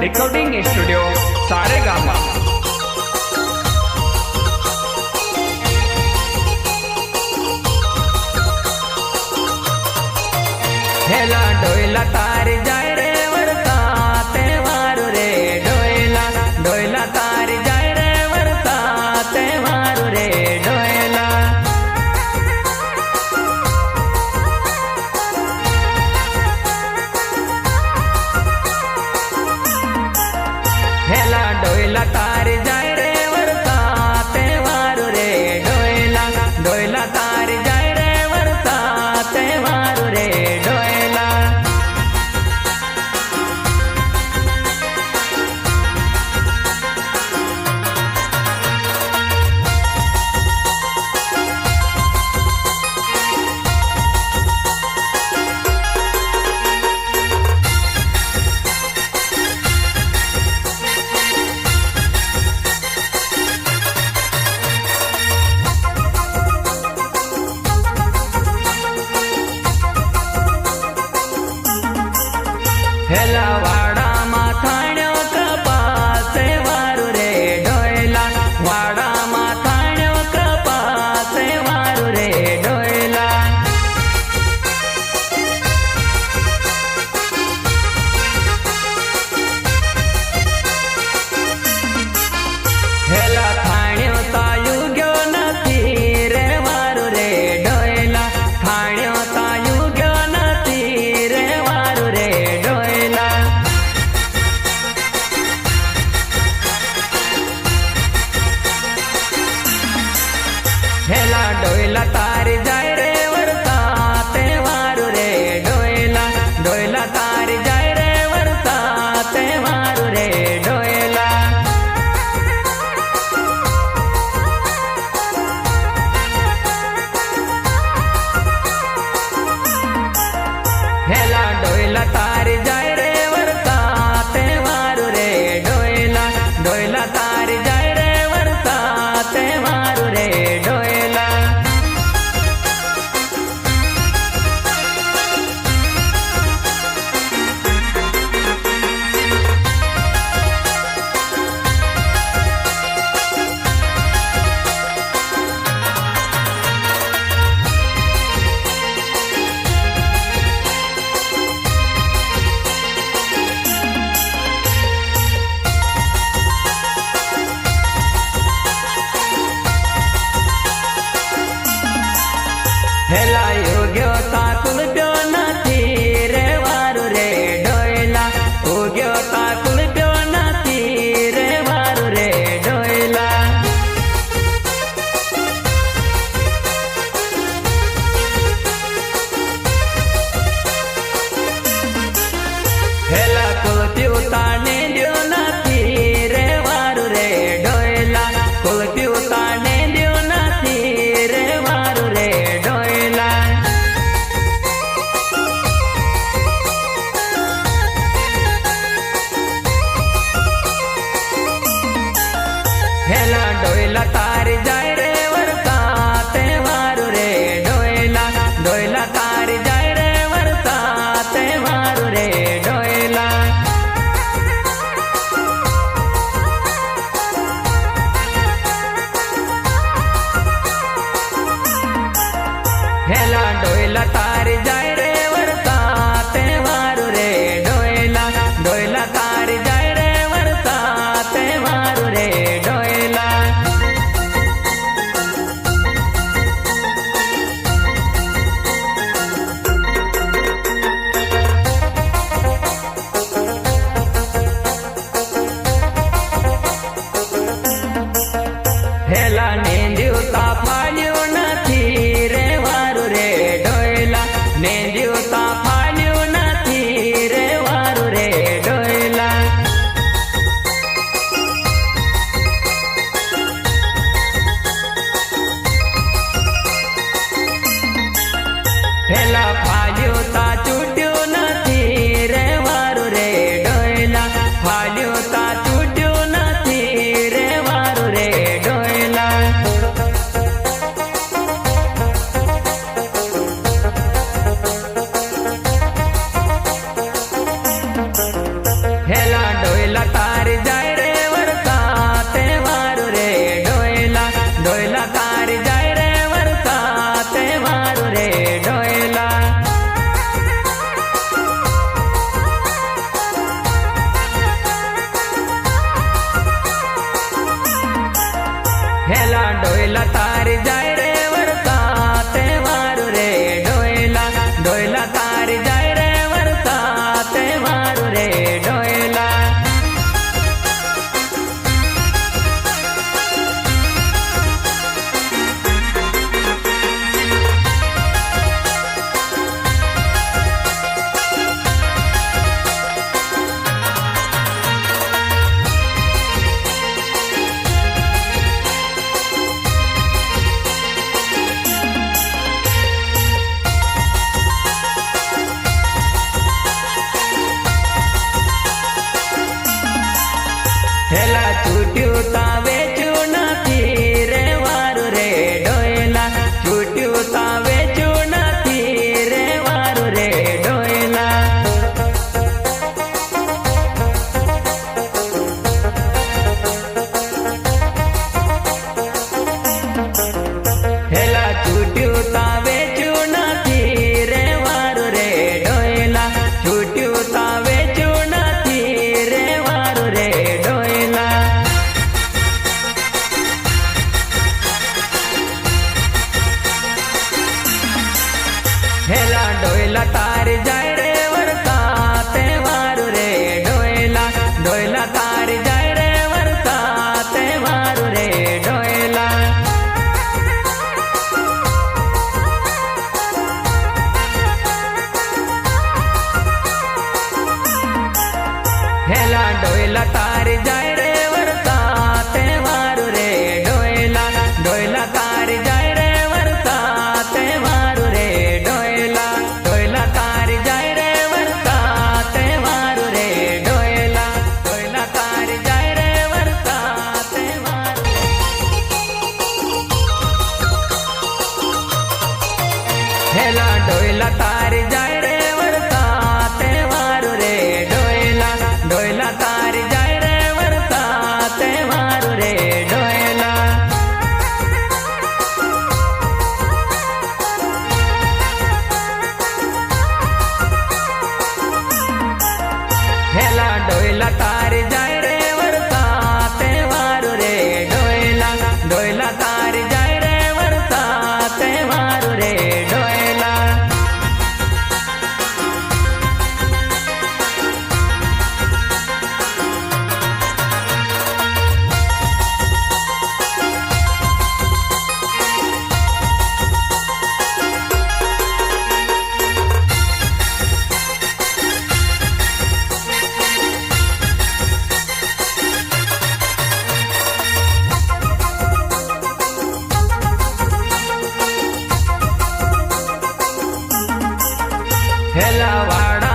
Recording studio Saregama. हेला डोयला तारी जाय रे वरता तेवारू रे डोयला डोयला तारी जाय रे वरता तेवारू रे डोयला। हेला डोयला तारी जाय रे वरता तेवारू रे डोयला डोयला तारी जाय रे वरता तेवारू रे डोयला। हेला वाडा माथाण्यो कपासे वारू रे डोयला वाडा माथाण्यो कपासे वारू रे डोयला। हेला थाण्यो तायु ग्यो नथी रे वारू रे डोयला थाण्यो तायु ग्यो नथी रे वारू रे डोयला। हेला डोयला तारी जाय रे वरता तेवारू रे डोयला डोयला तारी जाय रे वरता तेवारू रे डोयला। हेला डोयला तारी जाय रे वरता तेवारू रे डोयला डोयला तारी जाय रे वरता तेवारू रे डोयला। हेला योग्यो ताकुल प्यो नथी रे वारू रे डोयला उग्यो ताकुल प्यो नथी रे वारू रे डोयला। हेला कुलप्यो ताने द्यो नथी रे वारू रे डोयला कुलप्यो ताने द्यो नथी रे वारू रे डोयला। हेला डोयला तारी जाय रे वरता तेवारू रे डोयला डोयला तारी जाय रे वरता तेवारू रे डोयला। हेला डोयला तारी जाय रे वरता तेवारू रे डोयला डोयला तारी जाय रे वरता तेवारू रे डोयला। हेला नेंद्यो ता फाल्यो नथी रे वारू रे डोयला नेंद्यो ता फाल्यो नथी रे वारू रे डोयला। हेला फाल्यो ता चूट्यो नथी रे वारू रे डोयला फाल्यो ता चूट्यो नथी रे वारू रे डोयला। डोयला तारी जाय रे वरसा तहेवार रे डोयला डोयला तारी जाय रे वरसा तहेवार रे डोयला हेला छूट्यू तावे चुनाती रे वारु रे डोयला छूट्यू तावे चुनाती रे वारु रे डोयला हेला छूट्यू तावे चुनाती रे वारु रे डोयला छूट्यू तावे चुनाती रे वारु रे डोयला हेला डोयला तारी जाय रे वरसा तहेवार रे डोयला डोयला तारी जाय रे वरसा तहेवार रे डोयला हेला डोयला तारी जाय रे वरसा तहेवार रे डोयला डोयला तारी जाय रे वरसा तहेवार रे डोयला डोयला तारी जाय रे वरसा तहेवार रे डोयला डोयला तारी जाय रे वरसा तहेवार हेला डोयला तारी जाय रे वरसा तहेवार रे डोयला डोयला तारी जाय रे वरसा तहेवार रे डोयला हेला डोयला तारी जाय रे वरसा तहेवार रे डोयला डोयला तारी जाय रे वरसा तहेवार रे डोयला हेला वाड़ा